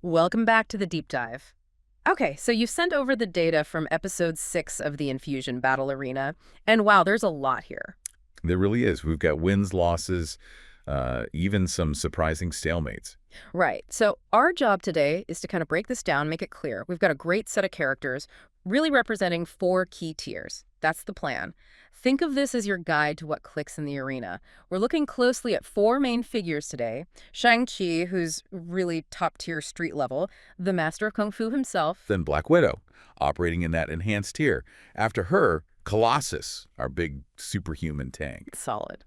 Welcome back to the deep dive. Okay, so you sent over the data from episode 6 of the Infusion Battle Arena, and wow, there's a lot here. There really is. We've got wins, losses, even some surprising stalemates. Right, so our job today is to kind of break this down, make it clear. We've got a great set of characters, really representing 4 key tiers. That's the plan. Think of this as your guide to what clicks in the arena. We're looking closely at 4 main figures today. Shang-Chi, who's really top-tier street level, the master of Kung Fu himself. Then Black Widow, operating in that enhanced tier. After her, Colossus, our big superhuman tank. Solid.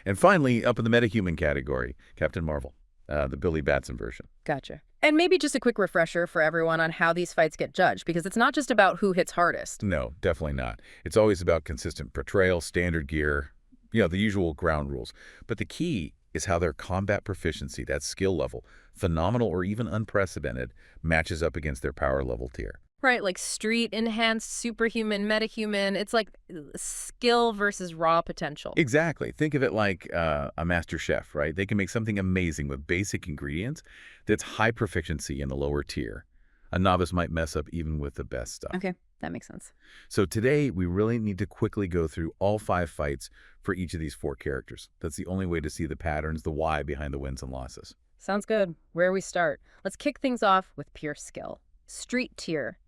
And finally, up in the metahuman category, Captain Marvel, the Billy Batson version. Gotcha. And maybe just a quick refresher for everyone on how these fights get judged, because it's not just about who hits hardest. No, definitely not. It's always about consistent portrayal, standard gear, the usual ground rules. But the key is how their combat proficiency, that skill level, phenomenal or even unprecedented, matches up against their power level tier. Right, like street, enhanced, superhuman, metahuman. It's like skill versus raw potential. Exactly. Think of it like a master chef, right? They can make something amazing with basic ingredients that's high proficiency in the lower tier. A novice might mess up even with the best stuff. Okay, that makes sense. So today, we really need to quickly go through all 5 fights for each of these 4 characters. That's the only way to see the patterns, the why behind the wins and losses. Sounds good. Where we start? Let's kick things off with pure skill. Street tier.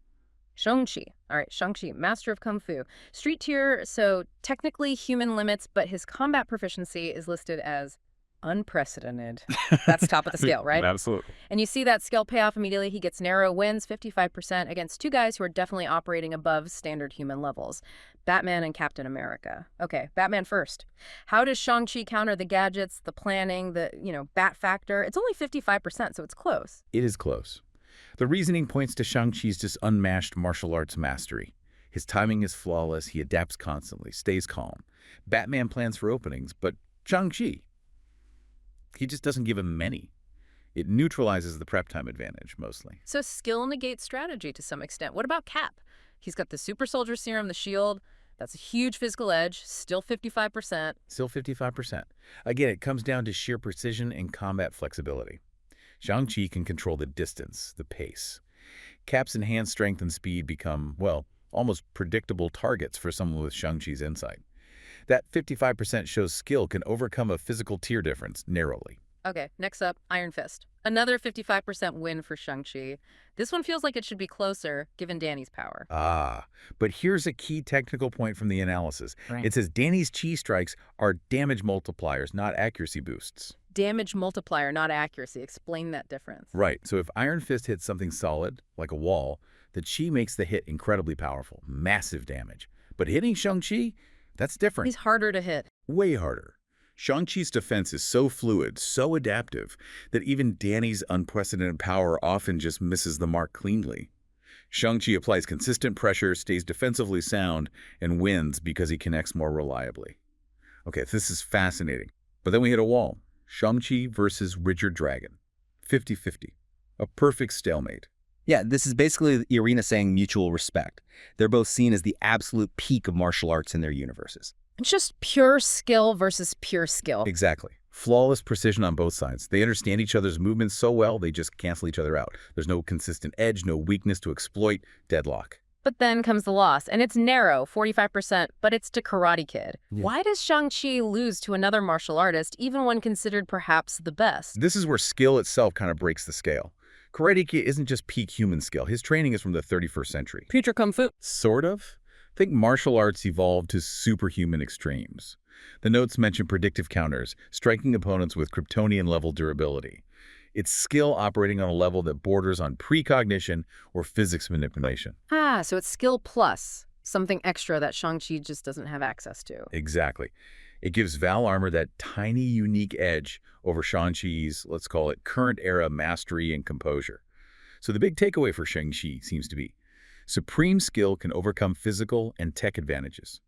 Shang-Chi. All right, Shang-Chi, master of Kung Fu. Street tier, so technically human limits, but his combat proficiency is listed as unprecedented. That's top of the scale, right? Absolutely. And you see that skill payoff immediately. He gets narrow wins, 55%, against 2 guys who are definitely operating above standard human levels. Batman and Captain America. Okay, Batman first. How does Shang-Chi counter the gadgets, the planning, the, bat factor? It's only 55%, so it's close. It is close. The reasoning points to Shang-Chi's just unmatched martial arts mastery. His timing is flawless, he adapts constantly, stays calm. Batman plans for openings, but Shang-Chi, he just doesn't give him many. It neutralizes the prep time advantage, mostly. So skill negates strategy to some extent. What about Cap? He's got the super soldier serum, the shield. That's a huge physical edge, still 55%. Still 55%. Again, it comes down to sheer precision and combat flexibility. Shang-Chi can control the distance, the pace. Cap's enhanced strength and speed become, well, almost predictable targets for someone with Shang-Chi's insight. That 55% shows skill can overcome a physical tier difference narrowly. Okay, next up, Iron Fist. Another 55% win for Shang-Chi. This one feels like it should be closer, given Danny's power. But here's a key technical point from the analysis. Right. It says Danny's chi strikes are damage multipliers, not accuracy boosts. Damage multiplier, not accuracy. Explain that difference. Right, so if Iron Fist hits something solid, like a wall, the chi makes the hit incredibly powerful, massive damage. But hitting Shang-Chi, that's different. He's harder to hit. Way harder. Shang-Chi's defense is so fluid, so adaptive, that even Danny's unprecedented power often just misses the mark cleanly. Shang-Chi applies consistent pressure, stays defensively sound, and wins because he connects more reliably. Okay, this is fascinating. But then we hit a wall. Shang-Chi versus Richard Dragon. 50-50. A perfect stalemate. Yeah, this is basically the arena saying mutual respect. They're both seen as the absolute peak of martial arts in their universes. It's just pure skill versus pure skill. Exactly. Flawless precision on both sides. They understand each other's movements so well, they just cancel each other out. There's no consistent edge, no weakness to exploit. Deadlock. But then comes the loss, and it's narrow, 45%, but it's to Karate Kid. Yeah. Why does Shang-Chi lose to another martial artist, even when considered perhaps the best? This is where skill itself kind of breaks the scale. Karate Kid isn't just peak human skill. His training is from the 31st century. Future Kung Fu. Sort of. Think martial arts evolved to superhuman extremes. The notes mention predictive counters, striking opponents with Kryptonian-level durability. It's skill operating on a level that borders on precognition or physics manipulation. So it's skill plus, something extra that Shang-Chi just doesn't have access to. Exactly. It gives Val Armor that tiny, unique edge over Shang-Chi's, let's call it, current-era mastery and composure. So the big takeaway for Shang-Chi seems to be, supreme skill can overcome physical and tech advantages.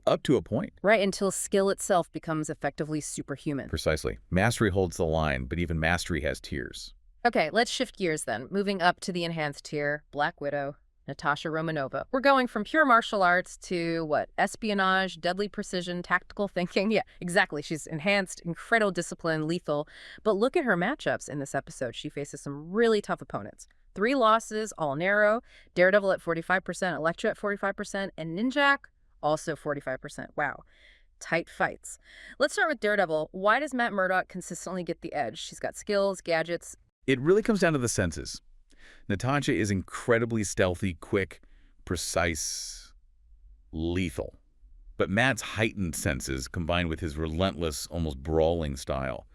Up to a point. Right, until skill itself becomes effectively superhuman. Precisely. Mastery holds the line, but even mastery has tiers. Okay, let's shift gears then. Moving up to the enhanced tier, Black Widow. Natasha Romanova. We're going from pure martial arts to, what, espionage, deadly precision, tactical thinking. Yeah, exactly. She's enhanced, incredible discipline, lethal. But look at her matchups in this episode. She faces some really tough opponents. 3 losses, all narrow. Daredevil at 45%, Elektra at 45%, and Ninjak also 45%. Wow. Tight fights. Let's start with Daredevil. Why does Matt Murdock consistently get the edge? She's got skills, gadgets. It really comes down to the senses. Natasha is incredibly stealthy, quick, precise, lethal. But Matt's heightened senses, combined with his relentless, almost brawling style,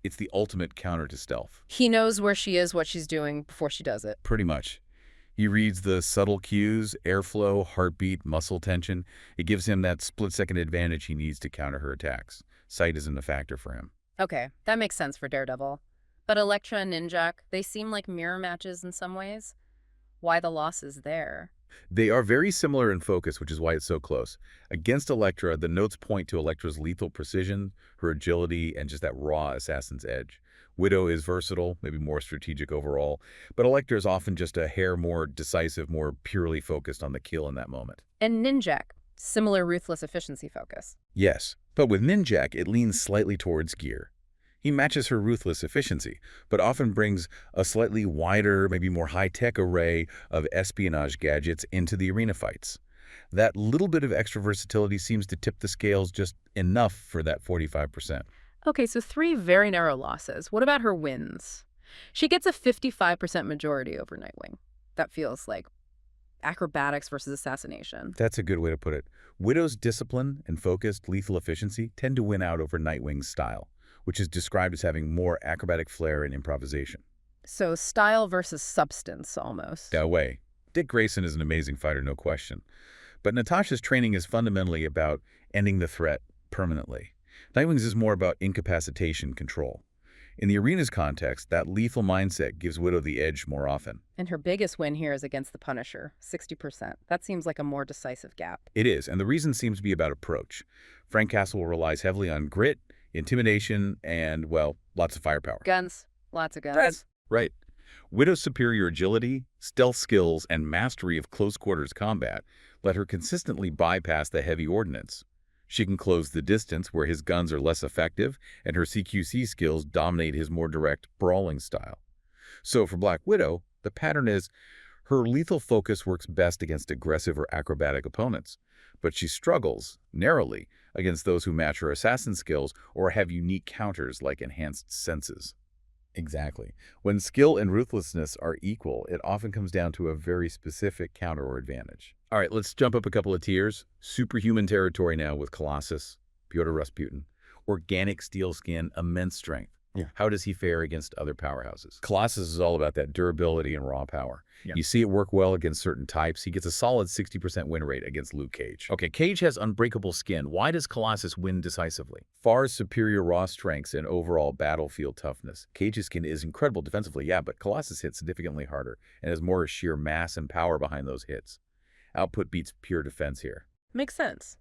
it's the ultimate counter to stealth. He knows where she is, what she's doing before she does it. Pretty much. He reads the subtle cues, airflow, heartbeat, muscle tension. It gives him that split-second advantage he needs to counter her attacks. Sight isn't a factor for him. Okay, that makes sense for Daredevil. But Elektra and Ninjak, they seem like mirror matches in some ways. Why the losses there? They are very similar in focus, which is why it's so close. Against Elektra, the notes point to Elektra's lethal precision, her agility, and just that raw assassin's edge. Widow is versatile, maybe more strategic overall, but Elektra is often just a hair more decisive, more purely focused on the kill in that moment. And Ninjak, similar ruthless efficiency focus. Yes, but with Ninjak, it leans slightly towards gear. He matches her ruthless efficiency, but often brings a slightly wider, maybe more high-tech array of espionage gadgets into the arena fights. That little bit of extra versatility seems to tip the scales just enough for that 45%. Okay, so 3 very narrow losses. What about her wins? She gets a 55% majority over Nightwing. That feels like acrobatics versus assassination. That's a good way to put it. Widow's discipline and focused, lethal efficiency tend to win out over Nightwing's style, which is described as having more acrobatic flair and improvisation. So style versus substance, almost. That way. Dick Grayson is an amazing fighter, no question. But Natasha's training is fundamentally about ending the threat permanently. Nightwing's is more about incapacitation control. In the arena's context, that lethal mindset gives Widow the edge more often. And her biggest win here is against the Punisher, 60%. That seems like a more decisive gap. It is, and the reason seems to be about approach. Frank Castle relies heavily on grit, intimidation, and, well, lots of firepower. Guns. Lots of guns. Right. Widow's superior agility, stealth skills, and mastery of close-quarters combat let her consistently bypass the heavy ordnance. She can close the distance where his guns are less effective, and her CQC skills dominate his more direct, brawling style. So for Black Widow, the pattern is her lethal focus works best against aggressive or acrobatic opponents, but she struggles, narrowly, against those who match her assassin skills or have unique counters like enhanced senses. Exactly. When skill and ruthlessness are equal, it often comes down to a very specific counter or advantage. All right, let's jump up a couple of tiers. Superhuman territory now with Colossus, Pyotr Rasputin. Organic steel skin, immense strength. Yeah. How does he fare against other powerhouses? Colossus is all about that durability and raw power. Yeah. You see it work well against certain types. He gets a solid 60% win rate against Luke Cage. Okay, Cage has unbreakable skin. Why does Colossus win decisively? Far superior raw strengths and overall battlefield toughness. Cage's skin is incredible defensively, yeah, but Colossus hits significantly harder and has more sheer mass and power behind those hits. Output beats pure defense here. Makes sense.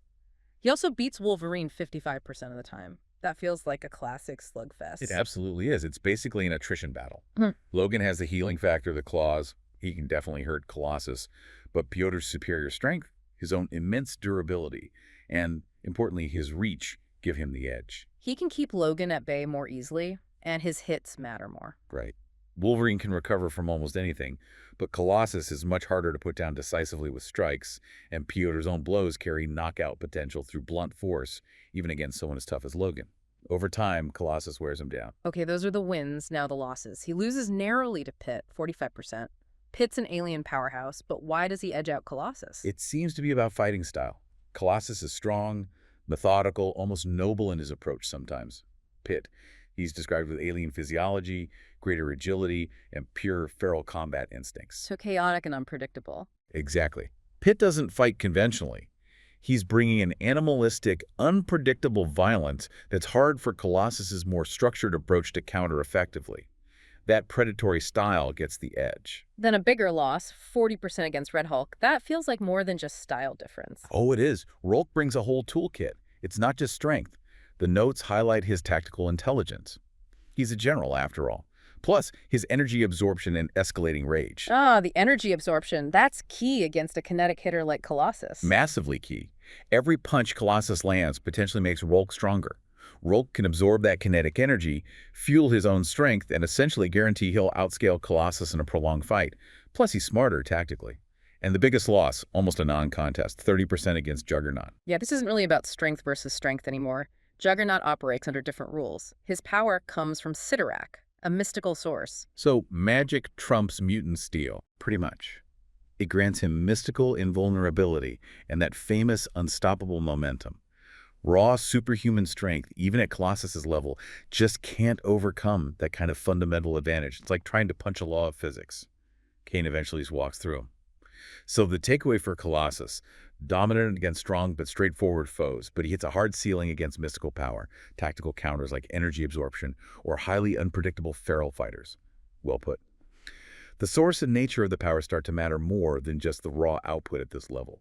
He also beats Wolverine 55% of the time. That feels like a classic slugfest. It absolutely is. It's basically an attrition battle. Hmm. Logan has the healing factor, the claws. He can definitely hurt Colossus. But Pyotr's superior strength, his own immense durability, and, importantly, his reach give him the edge. He can keep Logan at bay more easily, and his hits matter more. Right. Wolverine can recover from almost anything, but Colossus is much harder to put down decisively with strikes, and Pyotr's own blows carry knockout potential through blunt force, even against someone as tough as Logan. Over time, Colossus wears him down. Okay, those are the wins, now the losses. He loses narrowly to Pitt, 45%. Pitt's an alien powerhouse, but why does he edge out Colossus? It seems to be about fighting style. Colossus is strong, methodical, almost noble in his approach sometimes. Pitt, he's described with alien physiology, greater agility, and pure feral combat instincts. So chaotic and unpredictable. Exactly. Pitt doesn't fight conventionally. He's bringing an animalistic, unpredictable violence that's hard for Colossus's more structured approach to counter effectively. That predatory style gets the edge. Then a bigger loss, 40% against Red Hulk. That feels like more than just style difference. Oh, it is. Rolk brings a whole toolkit. It's not just strength. The notes highlight his tactical intelligence. He's a general, after all. Plus, his energy absorption and escalating rage. Ah, the energy absorption. That's key against a kinetic hitter like Colossus. Massively key. Every punch Colossus lands potentially makes Rolk stronger. Rolk can absorb that kinetic energy, fuel his own strength, and essentially guarantee he'll outscale Colossus in a prolonged fight. Plus, he's smarter tactically. And the biggest loss, almost a non-contest, 30% against Juggernaut. Yeah, this isn't really about strength versus strength anymore. Juggernaut operates under different rules. His power comes from Sidorak, a mystical source. So, magic trumps mutant steel, pretty much. It grants him mystical invulnerability and that famous unstoppable momentum. Raw superhuman strength, even at Colossus's level, just can't overcome that kind of fundamental advantage. It's like trying to punch a law of physics. Kane eventually walks through him. So the takeaway for Colossus, dominant against strong but straightforward foes, but he hits a hard ceiling against mystical power, tactical counters like energy absorption, or highly unpredictable feral fighters. Well put. The source and nature of the power start to matter more than just the raw output at this level,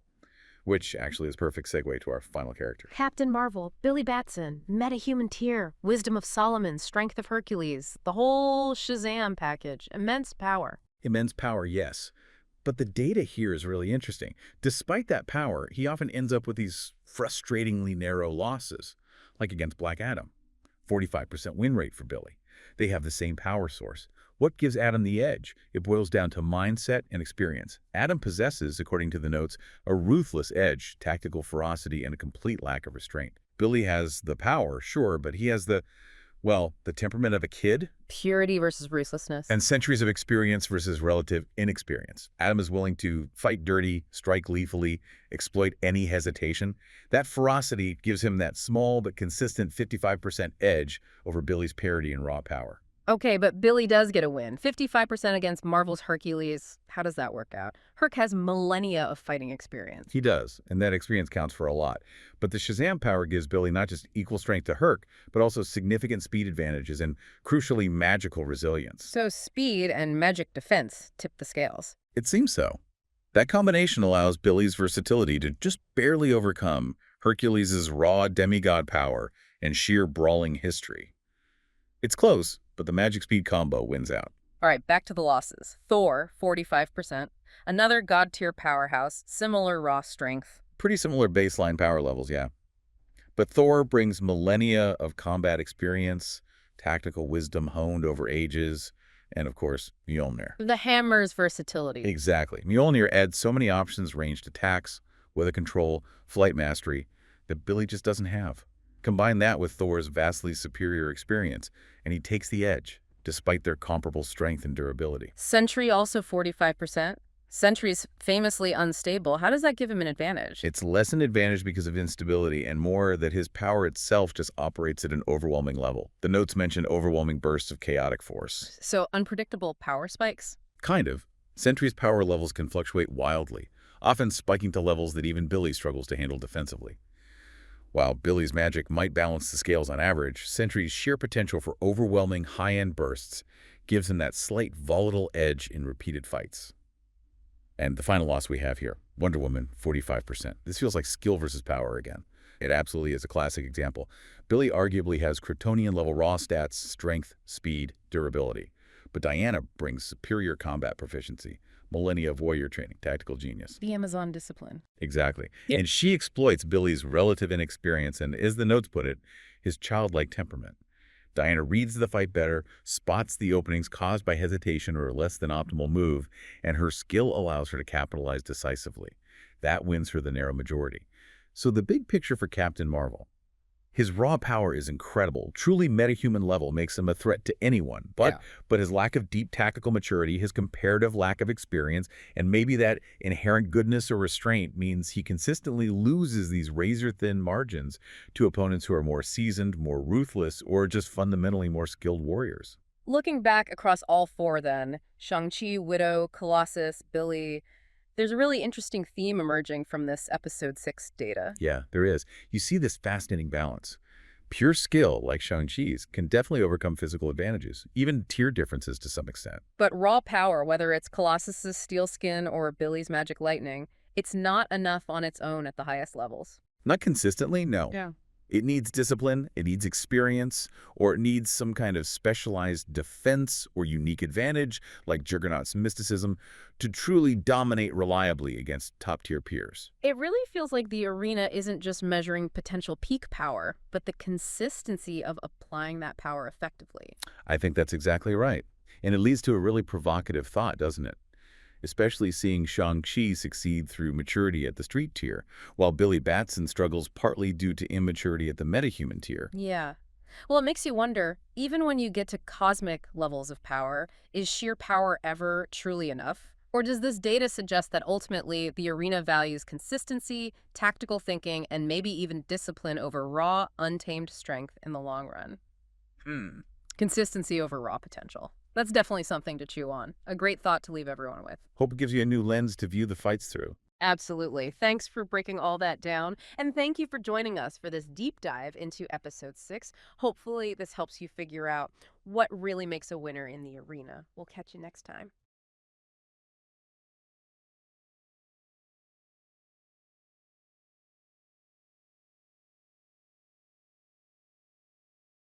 which actually is a perfect segue to our final character. Captain Marvel, Billy Batson, metahuman tier, wisdom of Solomon, strength of Hercules, the whole Shazam package, immense power. Immense power, yes. But the data here is really interesting. Despite that power, he often ends up with these frustratingly narrow losses, like against Black Adam. 45% win rate for Billy. They have the same power source. What gives Adam the edge? It boils down to mindset and experience. Adam possesses, according to the notes, a ruthless edge, tactical ferocity, and a complete lack of restraint. Billy has the power, sure, but he has the temperament of a kid. Purity versus ruthlessness. And centuries of experience versus relative inexperience. Adam is willing to fight dirty, strike lethally, exploit any hesitation. That ferocity gives him that small but consistent 55% edge over Billy's parity and raw power. Okay, but Billy does get a win. 55% against Marvel's Hercules. How does that work out? Herc has millennia of fighting experience. He does, and that experience counts for a lot. But the Shazam power gives Billy not just equal strength to Herc, but also significant speed advantages and, crucially, magical resilience. So speed and magic defense tip the scales. It seems so. That combination allows Billy's versatility to just barely overcome Hercules' raw demigod power and sheer brawling history. It's close, but the magic speed combo wins out. All right, back to the losses. Thor, 45%. Another god-tier powerhouse, similar raw strength. Pretty similar baseline power levels, yeah. But Thor brings millennia of combat experience, tactical wisdom honed over ages, and of course, Mjolnir. The hammer's versatility. Exactly. Mjolnir adds so many options, ranged attacks, weather control, flight mastery, that Billy just doesn't have. Combine that with Thor's vastly superior experience, and he takes the edge, despite their comparable strength and durability. Sentry also 45%. Sentry's famously unstable. How does that give him an advantage? It's less an advantage because of instability and more that his power itself just operates at an overwhelming level. The notes mention overwhelming bursts of chaotic force. So unpredictable power spikes? Kind of. Sentry's power levels can fluctuate wildly, often spiking to levels that even Billy struggles to handle defensively. While Billy's magic might balance the scales on average, Sentry's sheer potential for overwhelming high-end bursts gives him that slight volatile edge in repeated fights. And the final loss we have here, Wonder Woman, 45%. This feels like skill versus power again. It absolutely is a classic example. Billy arguably has Kryptonian-level raw stats, strength, speed, durability. But Diana brings superior combat proficiency, millennia of warrior training, tactical genius. The Amazon discipline. Exactly. Yeah. And she exploits Billy's relative inexperience and, as the notes put it, his childlike temperament. Diana reads the fight better, spots the openings caused by hesitation or a less than optimal move, and her skill allows her to capitalize decisively. That wins her the narrow majority. So the big picture for Captain Marvel. His raw power is incredible. Truly metahuman level makes him a threat to anyone. But his lack of deep tactical maturity, his comparative lack of experience, and maybe that inherent goodness or restraint means he consistently loses these razor-thin margins to opponents who are more seasoned, more ruthless, or just fundamentally more skilled warriors. Looking back across all four then, Shang-Chi, Widow, Colossus, Billy, there's a really interesting theme emerging from this episode 6 data. Yeah, there is. You see this fascinating balance. Pure skill, like Shang-Chi's, can definitely overcome physical advantages, even tier differences to some extent. But raw power, whether it's Colossus's steel skin or Billy's magic lightning, it's not enough on its own at the highest levels. Not consistently, no. Yeah. It needs discipline, it needs experience, or it needs some kind of specialized defense or unique advantage, like Juggernaut's mysticism, to truly dominate reliably against top-tier peers. It really feels like the arena isn't just measuring potential peak power, but the consistency of applying that power effectively. I think that's exactly right. And it leads to a really provocative thought, doesn't it? Especially seeing Shang-Chi succeed through maturity at the street tier, while Billy Batson struggles partly due to immaturity at the metahuman tier. Yeah. Well, it makes you wonder, even when you get to cosmic levels of power, is sheer power ever truly enough? Or does this data suggest that ultimately the arena values consistency, tactical thinking, and maybe even discipline over raw, untamed strength in the long run? Hmm. Consistency over raw potential. That's definitely something to chew on. A great thought to leave everyone with. Hope it gives you a new lens to view the fights through. Absolutely. Thanks for breaking all that down. And thank you for joining us for this deep dive into episode 6. Hopefully, this helps you figure out what really makes a winner in the arena. We'll catch you next time.